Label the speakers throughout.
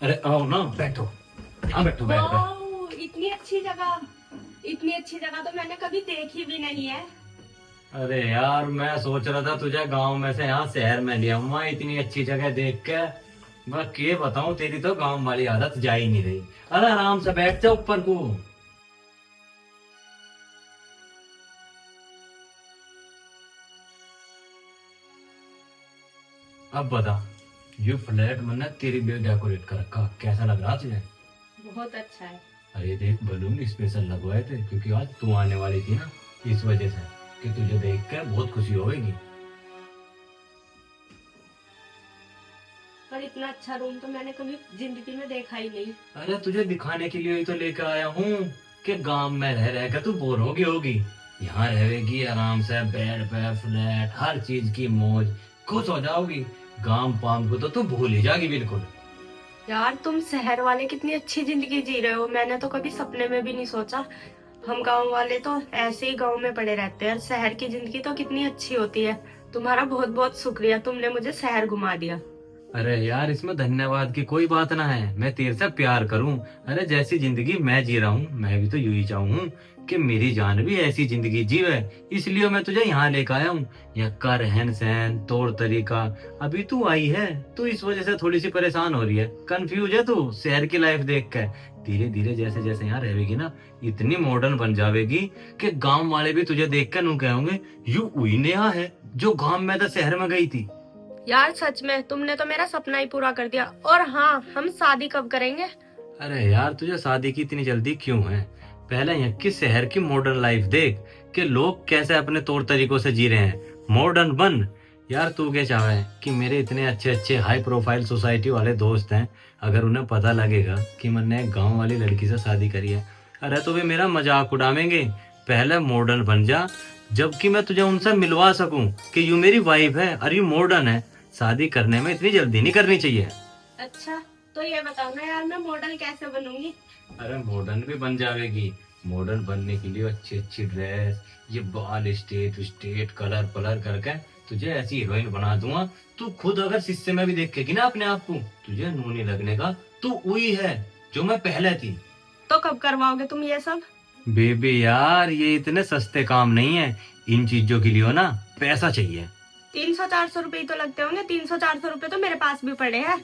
Speaker 1: अरे आओ ना, बैठो। हाँ बैठो, बैठ बैठ।
Speaker 2: वाओ, इतनी अच्छी जगह तो मैंने कभी देखी भी नहीं है।
Speaker 1: अरे यार, मैं सोच रहा था तुझे गांव में से यहाँ शहर में ले आऊंगा इतनी अच्छी जगह देख के। बस ये बताऊं, तेरी तो गांव वाली आदत जा ही नहीं रही। अरे आराम से बैठ जा ऊपर को। अब बता, ये फ्लैट मैंने तेरी लिए डेकोरेट कर रखा, कैसा लग रहा तुझे?
Speaker 2: बहुत अच्छा है।
Speaker 1: अरे देख, बलून स्पेशल लगवाए थे क्योंकि आज तू आने वाली थी ना, इस वजह से कि तुझे देख कर बहुत खुशी होगी।
Speaker 2: पर इतना अच्छा रूम तो मैंने कभी जिंदगी में देखा ही नहीं।
Speaker 1: अरे तुझे दिखाने के लिए ही तो लेकर आया हूँ कि गांव में रह रह कर तू बोर होगी। यहाँ रहेगी आराम से, बेड पे फ्लैट, हर चीज की मौज, खुश हो जाओगी। गांव पाम को तो तू भूल ही जाएगी बिल्कुल।
Speaker 2: यार तुम शहर वाले कितनी अच्छी जिंदगी जी रहे हो, मैंने तो कभी सपने में भी नहीं सोचा। हम गांव वाले तो ऐसे ही गांव में पड़े रहते हैं। शहर की जिंदगी तो कितनी अच्छी होती है। तुम्हारा बहुत बहुत शुक्रिया, तुमने मुझे शहर घुमा दिया।
Speaker 1: अरे यार, इसमें धन्यवाद की कोई बात ना है, मैं तेरे से प्यार करूं। अरे जैसी जिंदगी मैं जी रहा हूँ, मैं भी तो यूं ही चाहूँ कि मेरी जान भी ऐसी जिंदगी जीवे। इसलिए मैं तुझे यहाँ लेकर आया हूँ। यहाँ का रहन सहन, तौर तरीका, अभी तू आई है तो इस वजह से थोड़ी सी परेशान हो रही है, कंफ्यूज है तू शहर की लाइफ देख कर। धीरे धीरे जैसे जैसे यहाँ रहेगी ना, इतनी मॉडर्न बन जाएगी कि गांव वाले भी तुझे देख कर नू कहोगे, यू वही नेहा है जो गांव में तो शहर में गई थी।
Speaker 2: यार सच में तुमने तो मेरा सपना ही पूरा कर दिया। और हाँ, हम शादी कब करेंगे?
Speaker 1: अरे यार, तुझे शादी की इतनी जल्दी क्यों है? पहले यहाँ की शहर की मॉडर्न लाइफ देख कि लोग कैसे अपने तौर तरीकों से जी रहे हैं, मॉडर्न बन। यार तू क्या चाह है कि मेरे इतने अच्छे अच्छे हाई प्रोफाइल सोसाइटी वाले दोस्त हैं, अगर उन्हें पता लगेगा कि मैंने एक गांव वाली लड़की से शादी करी है, अरे तो वे मेरा मजाक उड़ावेंगे। पहले मॉडर्न बन जा, जबकि मैं तुझे उनसे मिलवा सकूं कि यू मेरी वाइफ है और यू मॉडर्न है। शादी करने में इतनी जल्दी नहीं करनी चाहिए।
Speaker 2: अच्छा, तो ये बताओ ना यार, मैं मॉडल कैसे बनूंगी?
Speaker 1: अरे मॉडर्न भी बन जाएगी। मॉडर्न बनने के लिए अच्छी अच्छी ड्रेस, ये बाल स्ट्रेट स्ट्रेट कलर पलर करके तुझे ऐसी हीरोइन बना दूंगा। तू खुद अगर शीशे में भी देखेगी ना अपने आप को, तुझे नूनी लगने का। तू वही है जो मैं पहले थी।
Speaker 2: तो कब करवाओगे तुम ये सब?
Speaker 1: बेबी यार, ये इतने सस्ते काम नहीं है। इन चीजों के लिए ना पैसा चाहिए।
Speaker 2: 300-400 रुपए तो लगते होंगे। 300-400 रुपए तो मेरे पास भी पड़े हैं।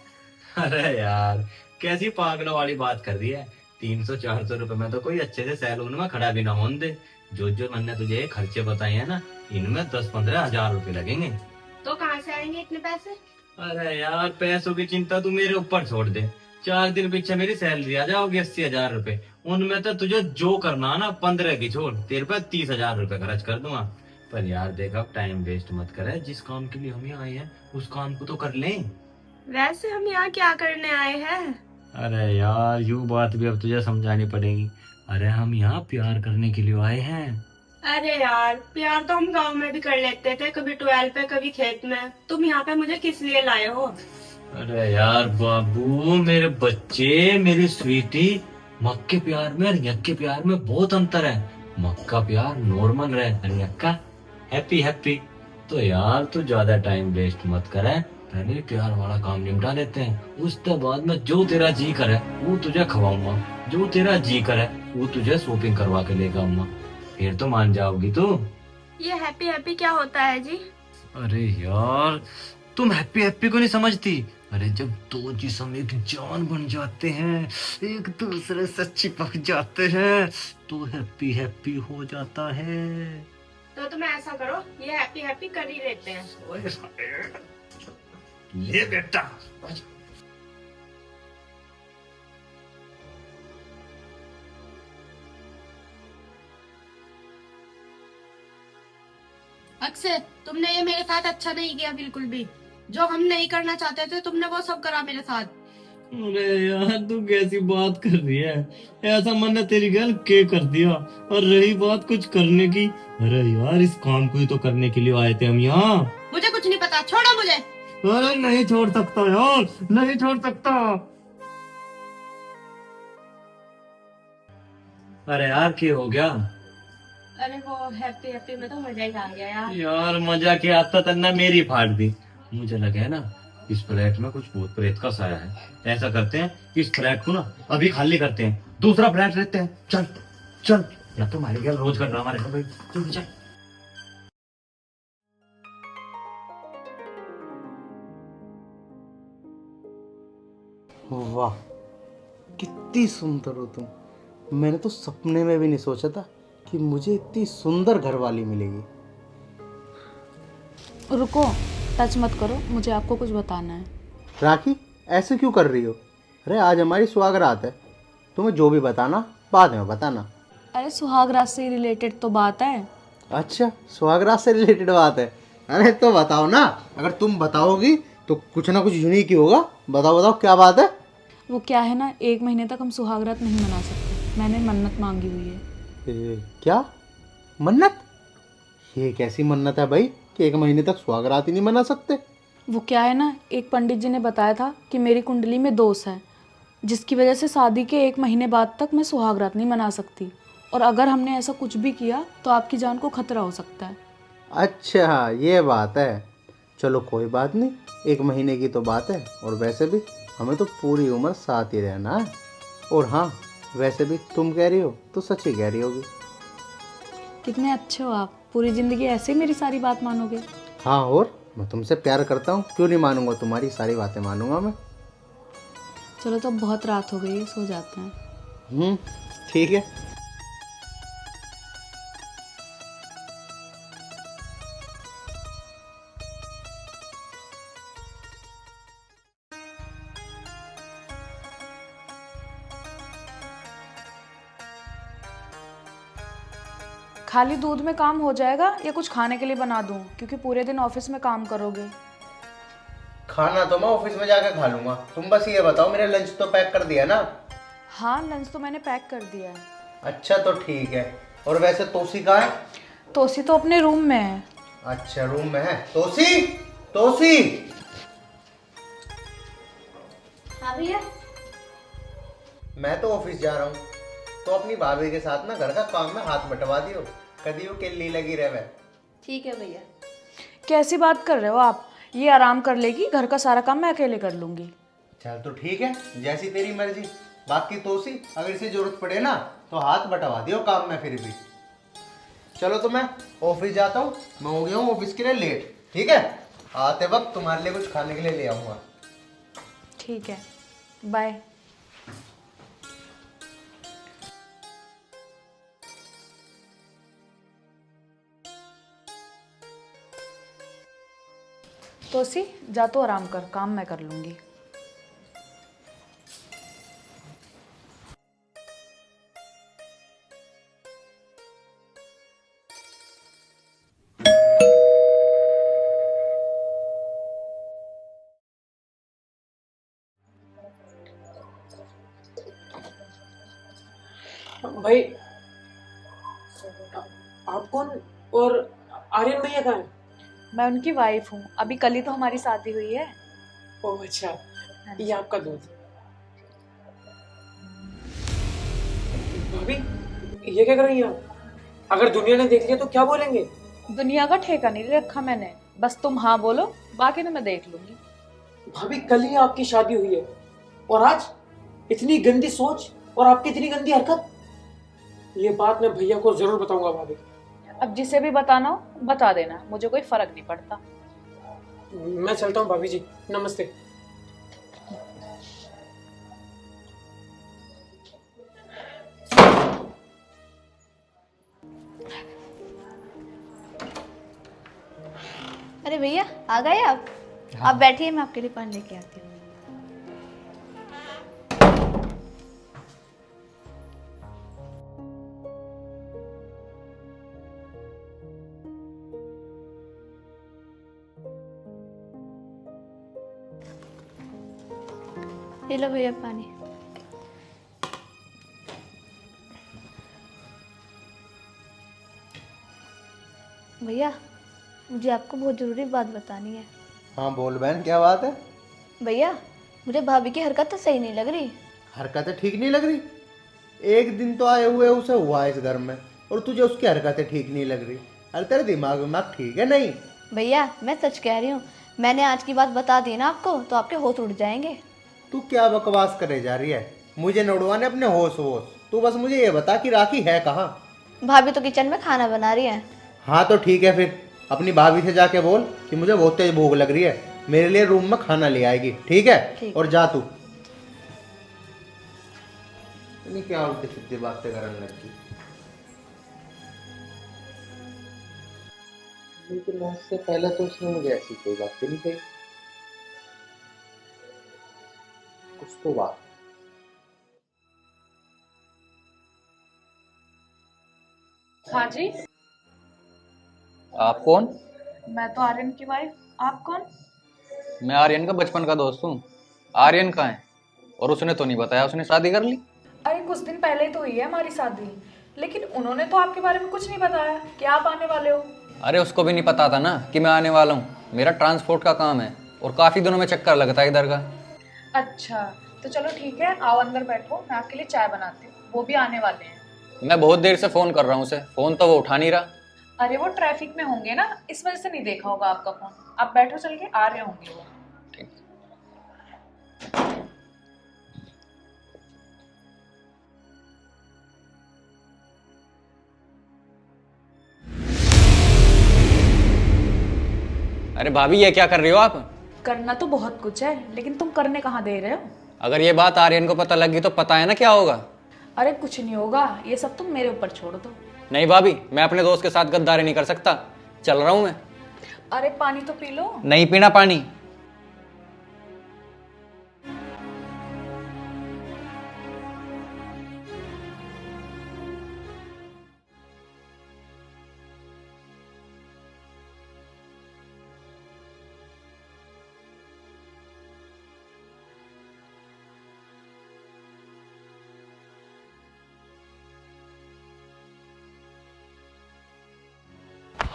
Speaker 1: अरे यार, कैसी पागलों वाली बात कर रही है। 300-400 रुपए में तो कोई अच्छे से सैलून में खड़ा भी ना होने दे। जो जो मैंने तुझे खर्चे बताए हैं ना, इनमें 10-15 हजार रुपए लगेंगे।
Speaker 2: तो कहाँ से आएंगे इतने पैसे?
Speaker 1: अरे यार, पैसों की चिंता तू मेरे ऊपर छोड़ दे। 4 दिन पीछे मेरी सैलरी आ जाओगी 80 हजार रुपए। उनमें तो तुझे जो करना ना 15 की छोड़, तेरे पे 30 हजार रुपए खर्च कर दूंगा। पर यार देख, अब टाइम वेस्ट मत करे। जिस काम के लिए हम यहाँ आए हैं उस काम को तो कर लें।
Speaker 2: वैसे हम यहाँ क्या करने आए हैं?
Speaker 1: अरे यार, यू बात भी अब तुझे समझानी पड़ेगी। अरे हम यहाँ प्यार करने के लिए आए हैं।
Speaker 2: अरे यार, प्यार तो हम गांव में भी कर लेते थे, कभी ट्वेल्व पे कभी खेत में। तुम यहाँ पे मुझे किस लिए लाए हो?
Speaker 1: अरे यार बाबू, मेरे बच्चे, मेरी स्वीटी, मक के प्यार में और यक के प्यार में बहुत अंतर है। मक का प्यार नॉर्मल रहे और यक का हैप्पी हैप्पी। तो यार तू ज्यादा टाइम वेस्ट मत करे, पहले प्यार वाला काम निपटा लेते हैं। उसके बाद में जो तेरा जी करे वो तुझे खवाऊंगा, जो तेरा जी करे वो तुझे शॉपिंग करवा के लेकर आऊंगा। फिर तो मान जाओगी तू।
Speaker 2: ये हैप्पी हैप्पी क्या होता है जी?
Speaker 1: अरे यार, तुम हैप्पी हैप्पी को नहीं समझती। अरे जब दो जिस्म एक जान बन जाते हैं, एक दूसरे से चिपक जाते हैं, तो हैप्पी हैप्पी हो जाता है।
Speaker 2: तो तुम ऐसा करो, ये हैप्पी हैप्पी कर ही लेते हैं।
Speaker 1: ले बेटा।
Speaker 2: अक्षय, तुमने ये मेरे साथ अच्छा नहीं किया बिल्कुल भी। जो हम नहीं करना चाहते थे तुमने वो सब करा मेरे साथ।
Speaker 1: अरे यार, तू कैसी बात कर रही है? ऐसा मैंने तेरी गल के कर दिया। और रही बात कुछ करने की, अरे यार इस काम को ही तो करने के लिए आए थे हम यहाँ।
Speaker 2: मुझे कुछ नहीं पता, छोड़ो मुझे।
Speaker 1: अरे नहीं छोड़ सकता यार, नहीं छोड़ सकता। अरे यार, क्या हो गया?
Speaker 2: अरे वो हैप्पी हैप्पी में तो मजा ही आ गया यार।
Speaker 1: यार मजा क्या आता, तन्ना मेरी फाड़ दी। मुझे लगा है ना इस फ्लैट में कुछ भूत प्रेत का साया है। ऐसा करते हैं, इस फ्लैट को ना अभी खाली करते हैं, दूसरा फ्लैट लेते हैं। चल चल, या तो हमारे घर रोज का ड्रामा रहेगा भाई। चल चल।
Speaker 3: वाह, कितनी सुंदर हो तुम। मैंने तो सपने में भी नहीं सोचा था कि मुझे इतनी सुंदर घरवाली मिलेगी।
Speaker 4: रुको, टच मत करो, मुझे आपको कुछ बताना है।
Speaker 3: राखी, ऐसे क्यों कर रही हो? अरे आज हमारी सुहागरात है, तुम्हें जो भी बताना बाद में बताना।
Speaker 4: अरे सुहागरात से रिलेटेड तो बात है।
Speaker 3: अच्छा, सुहागरात से रिलेटेड बात है? अरे तो बताओ ना, अगर तुम बताओगी तो कुछ ना कुछ यूनिक ही होगा। बताओ बताओ, क्या बात है?
Speaker 4: वो क्या है ना, 1 महीने तक हम सुहागरात नहीं मना सकते। मैंने मन्नत मांगी हुई है।
Speaker 3: क्या मन्नत? ये कैसी मन्नत है भाई कि 1 महीने तक सुहागरात ही नहीं मना सकते?
Speaker 4: वो क्या है ना, एक पंडित जी ने बताया था कि मेरी कुंडली में दोष है, जिसकी वजह से शादी के 1 महीने बाद तक मैं सुहागरात नहीं मना सकती। और अगर हमने ऐसा कुछ भी किया तो आपकी जान को खतरा हो सकता है।
Speaker 3: अच्छा, ये बात है। चलो कोई बात नहीं, 1 महीने की तो बात है, और वैसे भी हमें तो पूरी उम्र साथ ही रहना है। और हाँ, वैसे भी तुम कह रही हो तो सच ही कह रही होगी।
Speaker 4: कितने अच्छे हो आप, पूरी ज़िंदगी ऐसे ही मेरी सारी बात मानोगे।
Speaker 3: हाँ, और मैं तुमसे प्यार करता हूँ, क्यों नहीं मानूंगा? तुम्हारी सारी बातें मानूंगा मैं।
Speaker 4: चलो, तो बहुत रात हो गई है, सो जाते हैं।
Speaker 3: ठीक है।
Speaker 4: खाली दूध में काम हो जाएगा या कुछ खाने के लिए बना दूं, क्योंकि पूरे दिन ऑफिस में काम करोगे।
Speaker 3: खाना तो मैं ऑफिस में जाकर खा लूंगा, तुम बस ये बताओ मेरा लंच तो पैक कर दिया ना?
Speaker 4: हाँ, लंच तो मैंने पैक कर दिया है।
Speaker 3: अच्छा, तो ठीक है। और वैसे तोसी कहाँ है?
Speaker 4: तोसी तो अपने रूम में है।
Speaker 3: अच्छा, रूम में है। तोसी, तोसी।
Speaker 2: हाँ भैया।
Speaker 3: मैं तो ऑफिस जा रहा हूँ, तो अपनी भाभी के साथ ना घर का काम में हाथ बटवा दियो, कभी वो किल्ली लगी रहे।
Speaker 2: ठीक है भैया।
Speaker 4: कैसी बात कर रहे हो आप? ये आराम कर लेगी, घर का सारा काम मैं अकेले कर लूंगी।
Speaker 3: चल तो ठीक है, जैसी तेरी मर्जी। बाकी तोसी, अगर इसे जरूरत पड़े ना तो हाथ बटवा दियो काम में फिर भी। चलो तो मैं ऑफिस जाता हूँ, मैं हो गया हूँ ऑफिस के लिए लेट। ठीक है, आते वक्त तुम्हारे लिए कुछ खाने के लिए ले आऊँगा।
Speaker 4: ठीक है, बाय। तोसी, जा तो आराम कर, काम मैं कर लूंगी।
Speaker 5: भाई, आप कौन? और आर्यन भैया कहाँ है?
Speaker 4: मैं उनकी वाइफ हूँ, अभी कल ही तो हमारी शादी हुई है।
Speaker 5: ओह अच्छा, ये आपका दूध। भाभी, ये क्या कर रही हैं आप? अगर दुनिया ने देख लिया तो क्या बोलेंगे?
Speaker 4: दुनिया का ठेका नहीं रखा मैंने, बस तुम हाँ बोलो, बाकी तो मैं देख लूंगी।
Speaker 5: भाभी, कल ही आपकी शादी हुई है और आज इतनी गंदी सोच और आपकी इतनी गंदी हरकत। ये बात मैं भैया को जरूर बताऊंगा भाभी।
Speaker 4: अब जिसे भी बताना हो बता देना, मुझे कोई फर्क नहीं पड़ता।
Speaker 5: मैं चलता हूँ भाभी जी, नमस्ते।
Speaker 6: अरे भैया, आ गए आप? आप बैठिए, मैं आपके लिए पानी लेके आती हूँ। ये लो भैया पानी। भैया, मुझे आपको बहुत ज़रूरी बात बतानी है।
Speaker 3: हाँ बोल बहन, क्या बात है?
Speaker 6: भैया, मुझे भाभी की हरकत तो सही नहीं लग रही।
Speaker 3: हरकतें ठीक नहीं लग रही? एक दिन तो आए हुए उसे हुआ इस घर में, और तुझे उसकी हरकतें ठीक नहीं लग रही? अरे तेरे दिमाग विमाग ठीक है नहीं?
Speaker 6: भैया, मैं सच कह रही हूँ, मैंने आज की बात बता दी ना आपको तो आपके होश उड़ जाएंगे।
Speaker 3: तू क्या बकवास करे जा रही है? मुझे न उड़वाने अपने होश होश। तू बस मुझे ये बता कि राखी है कहाँ?
Speaker 6: भाभी तो किचन में खाना बना रही है।
Speaker 3: हाँ तो ठीक है, फिर अपनी भाभी से जाके बोल कि मुझे बहुत तेज भूख लग रही है, मेरे लिए रूम में खाना ले आएगी, ठीक है?
Speaker 6: ठीक।
Speaker 3: और जा तू। नहीं क्या उल्टी सीधी बातें करने लगी। लेकिन उससे पहले तो उसने मुझे ऐसी कोई बात नहीं कही। कुछ तो बात।
Speaker 4: हाँ जी,
Speaker 7: आप कौन?
Speaker 4: मैं तो आर्यन की वाइफ। आप कौन?
Speaker 7: मैं आर्यन का बचपन का दोस्त हूँ। आर्यन कहाँ है? और उसने तो नहीं बताया उसने शादी कर ली।
Speaker 4: अरे कुछ दिन पहले ही तो हुई है हमारी शादी, लेकिन उन्होंने तो आपके बारे में कुछ नहीं बताया कि आप आने वाले हो।
Speaker 7: अरे उसको भी नहीं पता था ना कि मैं आने वाला हूँ। मेरा ट्रांसपोर्ट का काम है और काफ़ी दिनों में चक्कर लगता है इधर का।
Speaker 4: अच्छा, तो चलो ठीक है, आओ अंदर बैठो, मैं आपके लिए चाय बनाती हूँ। वो भी आने वाले हैं।
Speaker 7: मैं बहुत देर से फ़ोन कर रहा हूँ उसे, फ़ोन तो वो उठा नहीं रहा।
Speaker 4: अरे वो ट्रैफिक में होंगे ना, इस वजह से नहीं देखा होगा आपका फोन। आप बैठो, चल के आ रहे होंगे वो।
Speaker 7: ठीक। अरे भाभी ये क्या कर रही हो आप?
Speaker 4: करना तो बहुत कुछ है, लेकिन तुम करने कहाँ दे रहे हो?
Speaker 7: अगर ये बात आर्यन को पता लगी तो पता है ना क्या होगा।
Speaker 4: अरे कुछ नहीं होगा, ये सब तुम मेरे ऊपर छोड़ दो।
Speaker 7: नहीं भाभी, मैं अपने दोस्त के साथ गद्दारी नहीं कर सकता। चल रहा हूँ मैं।
Speaker 4: अरे पानी तो पी लो।
Speaker 7: नहीं पीना पानी।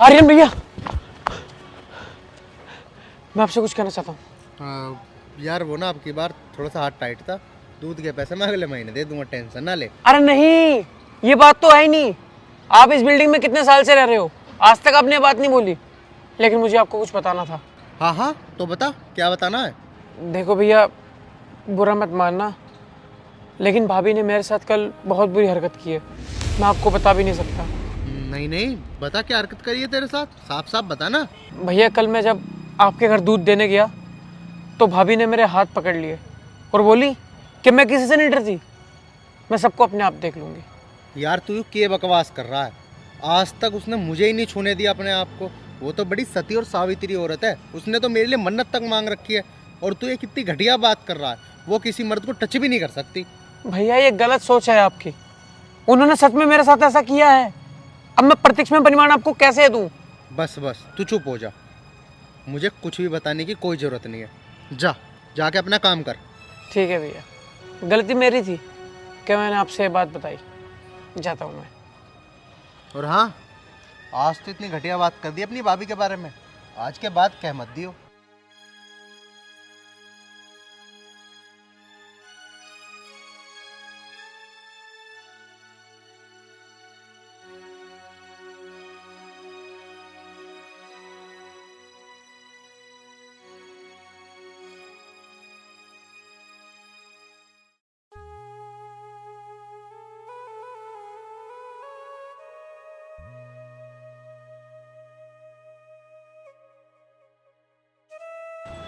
Speaker 5: आर्यन भैया, मैं आपसे कुछ कहना चाहता हूँ।
Speaker 3: यार वो ना आपकी बार थोड़ा सा हाथ टाइट था। दूध के पैसे मैं अगले महीने दे दूंगा, टेंशन ना ले।
Speaker 5: अरे नहीं, ये बात तो है ही नहीं। आप इस बिल्डिंग में कितने साल से रह रहे हो, आज तक आपने ये बात नहीं बोली, लेकिन मुझे आपको कुछ बताना था।
Speaker 3: हाँ हाँ तो बता, क्या बताना है?
Speaker 5: देखो भैया, बुरा मत मानना, लेकिन भाभी ने मेरे साथ कल बहुत बुरी हरकत की है। मैं आपको बता भी नहीं सकता।
Speaker 3: नहीं नहीं, बता क्या हरकत करी है तेरे साथ, साफ साफ बता ना।
Speaker 5: भैया कल मैं जब आपके घर दूध देने गया तो भाभी ने मेरे हाथ पकड़ लिए और बोली कि मैं किसी से नहीं डरती, मैं सबको अपने आप देख लूँगी।
Speaker 3: यार तू क्या बकवास कर रहा है? आज तक उसने मुझे ही नहीं छूने दिया अपने आप को। वो तो बड़ी सती और सावित्री औरत है, उसने तो मेरे लिए मन्नत तक मांग रखी है। और तू ये कितनी घटिया बात कर रहा है, वो किसी मर्द को टच भी नहीं कर सकती।
Speaker 5: भैया ये गलत सोच है आपकी। उन्होंने सच में मेरे साथ ऐसा किया है। अब मैं प्रत्यक्ष में परिमाण आपको कैसे दूं?
Speaker 3: बस बस तू चुप हो जा, मुझे कुछ भी बताने की कोई ज़रूरत नहीं है। जा जाके अपना काम कर।
Speaker 5: ठीक है भैया, गलती मेरी थी कि मैंने आपसे ये बात बताई। जाता हूँ मैं।
Speaker 3: और हाँ, आज तो इतनी घटिया बात कर दी अपनी भाभी के बारे में, आज के बाद कह मत दियो।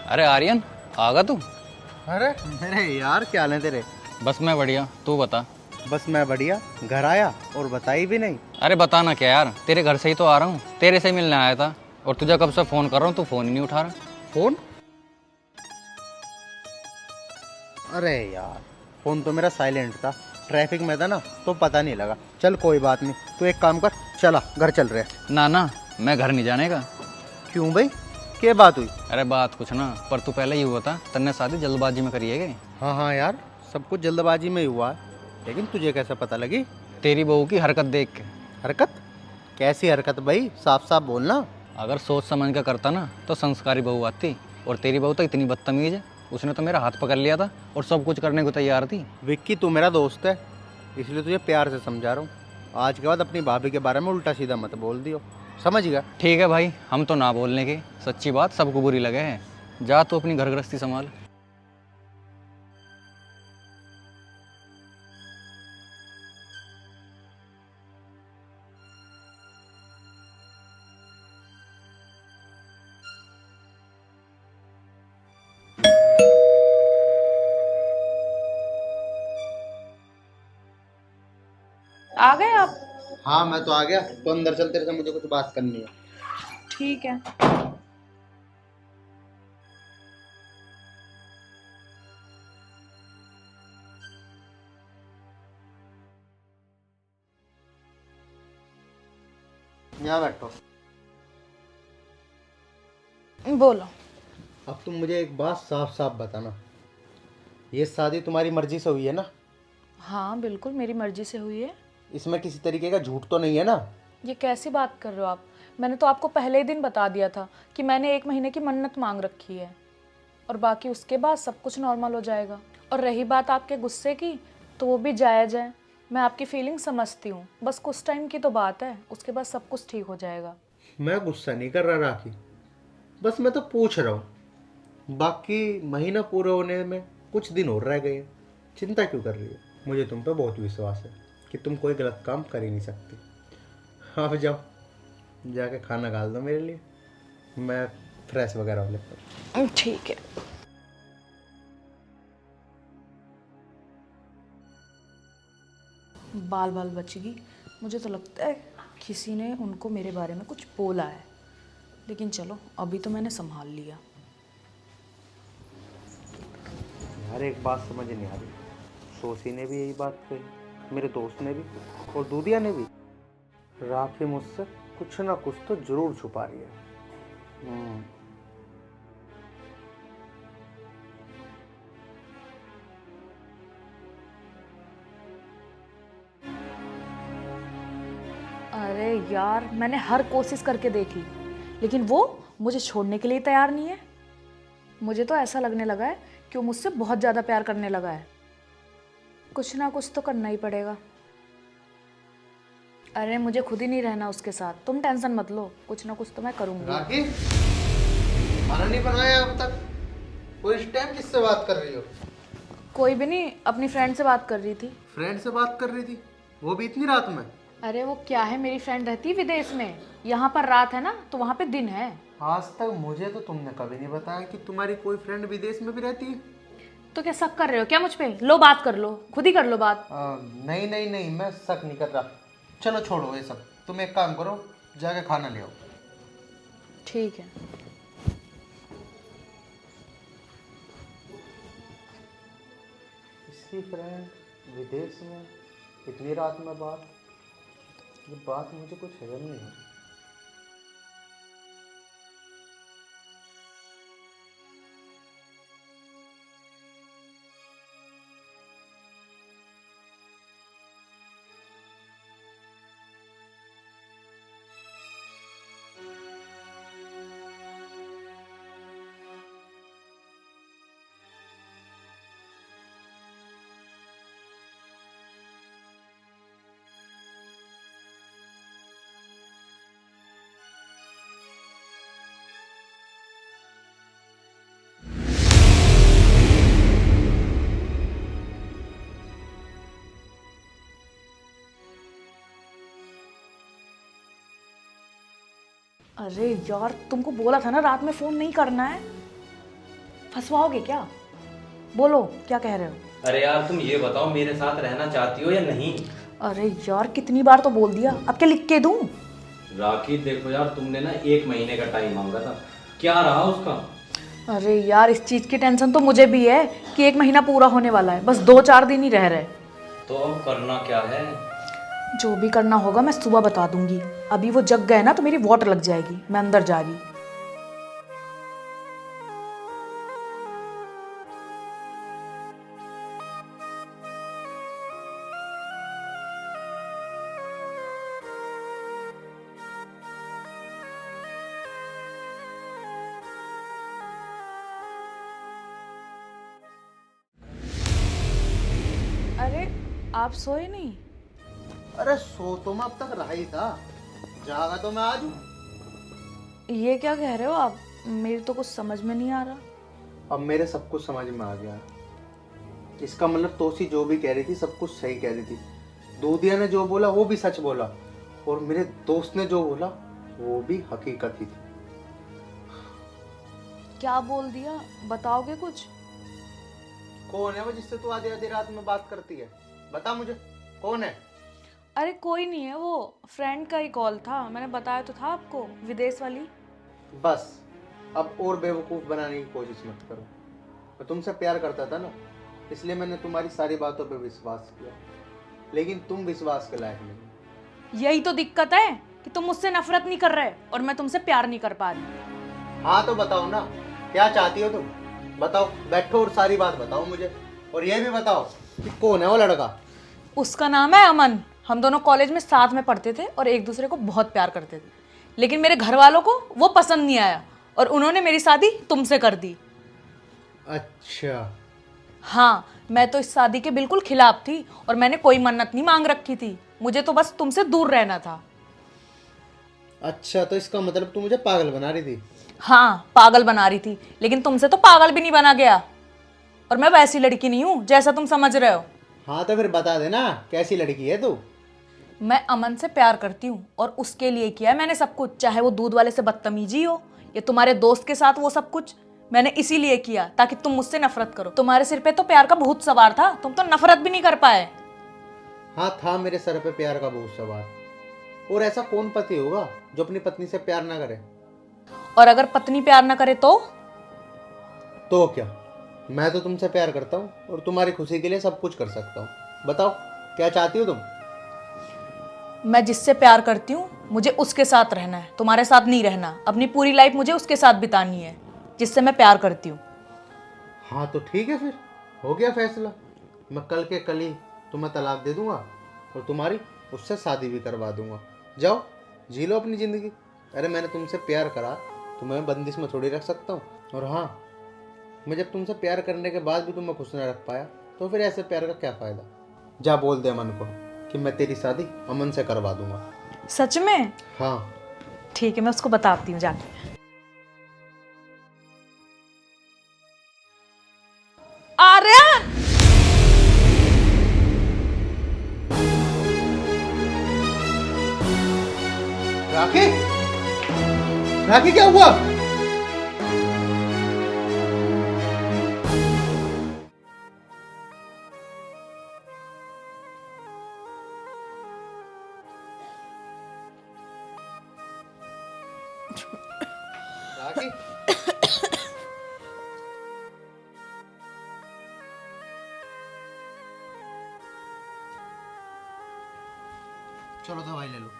Speaker 7: अरे आर्यन, आगा तू?
Speaker 3: अरे मेरे यार, क्या हाल है तेरे?
Speaker 7: बस मैं बढ़िया, तू बता।
Speaker 3: बस मैं बढ़िया, घर आया और बताई भी नहीं।
Speaker 7: अरे बताना क्या यार, तेरे घर से ही तो आ रहा हूँ, तेरे से मिलने आया था। और तुझे कब से फ़ोन कर रहा हूँ, तू फ़ोन ही नहीं उठा रहा।
Speaker 3: फोन? अरे यार, फोन तो मेरा साइलेंट था, ट्रैफिक में था ना, तो पता नहीं लगा। चल कोई बात नहीं, तू एक काम कर, चला घर चल रहे।
Speaker 7: ना ना, मैं घर नहीं जाने का।
Speaker 3: क्यों भाई, क्या बात हुई?
Speaker 7: अरे बात कुछ ना, पर तू पहले ही हुआ था, तन्ने शादी जल्दबाजी में करी है।
Speaker 3: हाँ हाँ यार, सब कुछ जल्दबाजी में ही हुआ है, लेकिन तुझे कैसे पता लगी?
Speaker 7: तेरी बहू की हरकत देख के।
Speaker 3: हरकत? कैसी हरकत भाई, साफ साफ बोलना।
Speaker 7: अगर सोच समझ कर करता ना तो संस्कारी बहू आती, और तेरी बहू तो इतनी बदतमीज है, उसने तो मेरा हाथ पकड़ लिया था और सब कुछ करने को तैयार थी।
Speaker 3: विक्की तू मेरा दोस्त है, इसलिए तुझे प्यार से समझा रहा हूँ। आज के बाद अपनी भाभी के बारे में उल्टा सीधा मत बोल दियो। समझ गया?
Speaker 7: ठीक है भाई, हम तो ना बोलने के, सच्ची बात सबको बुरी लगे है। जा तो अपनी घर गृहस्थी संभाल।
Speaker 4: आ गए आप?
Speaker 3: हाँ मैं तो आ गया, तो अंदर चल, तेरे से मुझे कुछ बात करनी है।
Speaker 4: ठीक है।
Speaker 3: यहाँ बैठो।
Speaker 4: बोलो।
Speaker 3: अब तुम मुझे एक बात साफ साफ बताना, ये शादी तुम्हारी मर्जी से हुई है ना?
Speaker 4: हाँ बिल्कुल मेरी मर्जी से हुई है।
Speaker 3: इसमें किसी तरीके का झूठ तो नहीं है ना?
Speaker 4: ये कैसी बात कर रहे हो आप? मैंने तो आपको पहले ही दिन बता दिया था कि मैंने 1 महीने की मन्नत मांग रखी है, और बाकी उसके बाद सब कुछ नॉर्मल हो जाएगा। और रही बात आपके गुस्से की, तो वो भी जायज़ है। मैं आपकी फीलिंग समझती हूँ, बस कुछ टाइम की तो बात है, उसके बाद सब कुछ ठीक हो जाएगा।
Speaker 3: मैं गुस्सा नहीं कर रहा राखी, बस मैं तो पूछ रहा हूँ। बाकी महीना पूरा होने में कुछ दिन और रह गए, चिंता क्यों कर रही हो? मुझे तुम पे बहुत विश्वास है कि तुम कोई गलत काम कर ही नहीं सकती। अब जाओ, जाके खाना डाल दो मेरे लिए, मैं फ्रेश वगैरह हो लेता हूँ।
Speaker 4: ठीक है। बाल बाल बचेगी। मुझे तो लगता है किसी ने उनको मेरे बारे में कुछ बोला है, लेकिन चलो अभी तो मैंने संभाल लिया।
Speaker 3: यार एक बात समझ नहीं आ रही, सोसी ने भी यही बात कही, मेरे दोस्त ने भी, और दूधिया ने भी। राखी मुझसे कुछ ना कुछ तो जरूर छुपा रही है।
Speaker 4: अरे यार मैंने हर कोशिश करके देखी, लेकिन वो मुझे छोड़ने के लिए तैयार नहीं है। मुझे तो ऐसा लगने लगा है कि वो मुझसे बहुत ज़्यादा प्यार करने लगा है। कुछ ना कुछ तो करना ही पड़ेगा। अरे मुझे खुद ही नहीं रहना उसके साथ, तुम टेंशन मत लो, कुछ ना कुछ तो मैं करूँगी।
Speaker 3: राखी, खाना नहीं बनाया अब तक? वो इस टाइम किससे बात कर रही हो?
Speaker 4: कोई भी नहीं, अपनी फ्रेंड से बात कर रही थी।
Speaker 3: फ्रेंड से बात कर रही थी, वो भी इतनी रात में?
Speaker 4: अरे वो क्या है, मेरी फ्रेंड रहती है विदेश में, यहाँ पर रात है ना तो वहाँ पे दिन है।
Speaker 3: आज तक मुझे तो तुमने कभी नहीं बताया कि तुम्हारी कोई फ्रेंड विदेश में भी रहती है।
Speaker 4: तो क्या शक कर रहे हो क्या मुझ पे? लो बात कर लो, खुद ही कर लो बात।
Speaker 3: नहीं नहीं नहीं, मैं शक नहीं कर रहा। चलो छोड़ो ये सब, तुम एक काम करो, जाके खाना ले आओ।
Speaker 4: ठीक है।
Speaker 3: इसकी फ्रेंड विदेश में, इतनी रात में बात, ये बात मुझे कुछ हजम नहीं है।
Speaker 4: अरे यार तुमको बोला था ना रात में फोन नहीं करना है, फंसवाओगे क्या? बोलो क्या कह रहे हो?
Speaker 1: अरे यार तुम ये बताओ, मेरे साथ रहना चाहती हो या नहीं?
Speaker 4: अरे यार कितनी बार तो बोल दिया, अब क्या लिख के दूं?
Speaker 1: राखी देखो यार, तुमने ना 1 महीने का टाइम मांगा था, क्या रहा उसका?
Speaker 4: अरे यार इस चीज की टेंशन तो मुझे भी है कि 1 महीना पूरा होने वाला है, बस 2-4 दिन ही रह रहे।
Speaker 1: तो अब करना क्या है?
Speaker 4: जो भी करना होगा मैं सुबह बता दूंगी। अभी वो जग गए ना तो मेरी वॉट लग जाएगी, मैं अंदर जा रही। अरे आप सोए नहीं?
Speaker 3: अरे सो तो मैं अब तक रहा ही था, जागा तो मैं आज हूँ।
Speaker 4: ये क्या कह रहे हो आप? मेरी तो कुछ समझ में नहीं आ रहा।
Speaker 3: अब मेरे सब कुछ समझ में आ गया। इसका मतलब तोसी जो भी कह रही थी सब कुछ सही कह रही थी। दूधिया ने जो बोला वो भी सच बोला, और मेरे दोस्त ने जो बोला वो भी हकीकत ही थी।
Speaker 4: क्या बोल दिया, बताओगे कुछ?
Speaker 3: कौन है वो जिससे तू आधी आधी रात में बात करती है? बता मुझे, कौन है?
Speaker 4: अरे कोई नहीं है, वो फ्रेंड का ही कॉल था, मैंने बताया तो था आपको, विदेश वाली।
Speaker 3: बस अब और बेवकूफ़ बनाने की कोशिश मत करो। मैं तुमसे प्यार करता था ना, इसलिए मैंने तुम्हारी सारी बातों पे विश्वास किया, लेकिन तुम विश्वास के लायक नहीं।
Speaker 4: यही तो दिक्कत है कि तुम मुझसे नफरत नहीं कर रहे और मैं तुमसे प्यार नहीं कर पा रही।
Speaker 3: हाँ तो बताओ ना, क्या चाहती हो तुम? बताओ, बैठो और सारी बात बताओ मुझे। और ये भी बताओ कि कौन है वो लड़का?
Speaker 4: उसका नाम है अमन। हम दोनों कॉलेज में साथ में पढ़ते थे और एक दूसरे को बहुत प्यार करते थे, लेकिन मेरे घर वालों को वो पसंद नहीं आया और उन्होंने मेरी शादी तुमसे कर दी।
Speaker 3: अच्छा,
Speaker 4: हाँ, मैं तो इस शादी के बिल्कुल खिलाफ थी और मैंने कोई मन्नत नहीं मांग रखी थी, मुझे तो बस तुमसे दूर रहना था।
Speaker 3: अच्छा तो इसका मतलब तू मुझे पागल बना रही थी?
Speaker 4: हाँ, पागल बना रही थी, लेकिन तुमसे तो पागल भी नहीं बना गया, और मैं वैसी लड़की नहीं हूँ जैसा तुम समझ रहे हो।
Speaker 3: हाँ तो फिर बता देना, कैसी लड़की है तू?
Speaker 4: मैं अमन से प्यार करती हूँ और उसके लिए किया है मैंने सब कुछ, चाहे वो दूध वाले से बदतमीजी हो या तुम्हारे दोस्त के साथ वो सब कुछ मैंने इसीलिए किया ताकि तुम मुझसे नफरत करो। तुम्हारे सिर पे तो प्यार का भूत सवार था, तुम तो नफरत भी नहीं कर पाए।
Speaker 3: हाँ था मेरे सर पे प्यार का भूत सवार, और ऐसा कौन पति होगा जो अपनी पत्नी से प्यार ना करे?
Speaker 4: और अगर पत्नी प्यार ना करे
Speaker 3: तो क्या, मैं तो तुमसे प्यार करता हूँ और तुम्हारी खुशी के लिए सब कुछ कर सकता हूँ। बताओ क्या चाहती हो तुम?
Speaker 4: मैं जिससे प्यार करती हूँ मुझे उसके साथ रहना है, तुम्हारे साथ नहीं रहना। अपनी पूरी लाइफ मुझे उसके साथ बितानी है जिससे मैं प्यार करती हूँ।
Speaker 3: हाँ तो ठीक है, फिर हो गया फैसला। मैं कल के कल ही तुम्हें तलाक दे दूंगा और तुम्हारी उससे शादी भी करवा दूंगा। जाओ जी लो अपनी ज़िंदगी। अरे मैंने तुमसे प्यार करा तो मैं बंदिश में थोड़ी रख सकता हूँ। और हाँ, मैं जब तुमसे प्यार करने के बाद भी तुम्हें खुश न रख पाया तो फिर ऐसे प्यार का क्या फ़ायदा? जा बोल दे अमन को कि मैं तेरी शादी अमन से करवा दूंगा।
Speaker 4: सच में?
Speaker 3: हाँ
Speaker 4: ठीक है, मैं उसको बताती हूँ जाके। आर्यन!
Speaker 3: राखी, राखी क्या हुआ? राखी, चलो दवाई ले लो।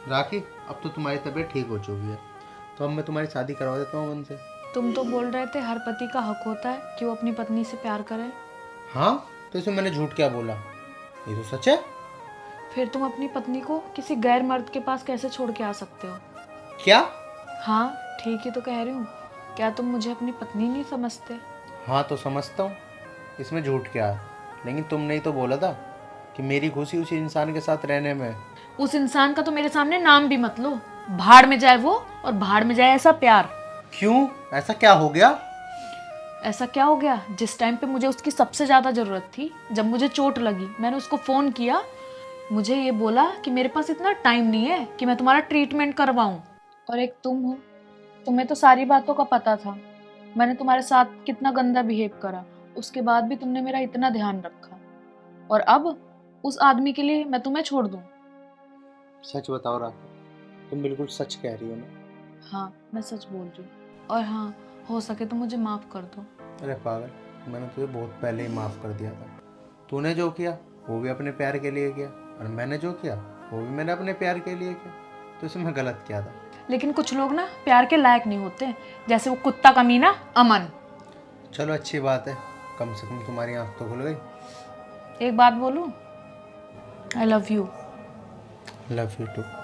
Speaker 3: राखी, अब तो तुम्हारी तबीयत ठीक हो चुकी है, तो अब मैं तुम्हारी शादी करवा देता हूँ अमन से।
Speaker 4: तुम तो बोल रहे थे हर पति का हक होता है कि वो अपनी पत्नी से प्यार करे।
Speaker 3: हाँ तो इसमें मैंने झूठ क्या बोला? ये तो सच है।
Speaker 4: फिर तुम अपनी पत्नी को किसी गैर मर्द के पास कैसे छोड़ के आ सकते हो?
Speaker 3: क्या?
Speaker 4: हाँ, ठीक ही तो कह रही हूँ। क्या तुम मुझे अपनी पत्नी नहीं समझते?
Speaker 3: हाँ तो समझता हूँ, इसमें झूठ क्या है? लेकिन तुमने ही तो बोला था कि मेरी खुशी उसी इंसान के साथ रहने में है।
Speaker 4: उस इंसान का तो मेरे सामने नाम भी मत लो। भाड़ में जाए वो और भाड़ में जाए ऐसा प्यार।
Speaker 3: क्यों, ऐसा क्या हो गया?
Speaker 4: ऐसा क्या हो गया? जिस टाइम पे मुझे उसकी सबसे ज़्यादा ज़रूरत थी, जब मुझे चोट लगी, मैंने उसको फ़ोन किया, मुझे ये बोला कि मेरे पास इतना टाइम नहीं है कि मैं तुम्हारा ट्रीटमेंट करवाऊँ। और एक तुम हो, तुम्हें तो सारी बातों का पता था। मैंने तुम्हारे साथ कितना गंदा बिहेव करा, उसके बाद भी तुमने मेरा इतना ध्यान रखा, और अब उस आदमी के लिए मैं तुम्हें छोड़ दूँ?
Speaker 3: सच बताओ राखी, तुम बिल्कुल सच कह रही हो ना?
Speaker 4: हाँ, मैं सच बोल रही हूँ। और हाँ, हो सके तो मुझे माफ़ कर दो।
Speaker 3: अरे पागल, मैंने तुझे बहुत पहले ही माफ़ कर दिया था। तूने जो किया वो भी अपने प्यार के लिए किया, और मैंने जो किया वो भी मैंने अपने प्यार के लिए किया, तो इसमें गलत क्या था?
Speaker 4: लेकिन कुछ लोग ना प्यार के लायक नहीं होते, जैसे वो कुत्ता कमीना अमन।
Speaker 3: चलो अच्छी बात है, कम से कम तुम्हारी आँख तो खुल गई।
Speaker 4: एक बात बोलूं? I love you.
Speaker 3: Love you to.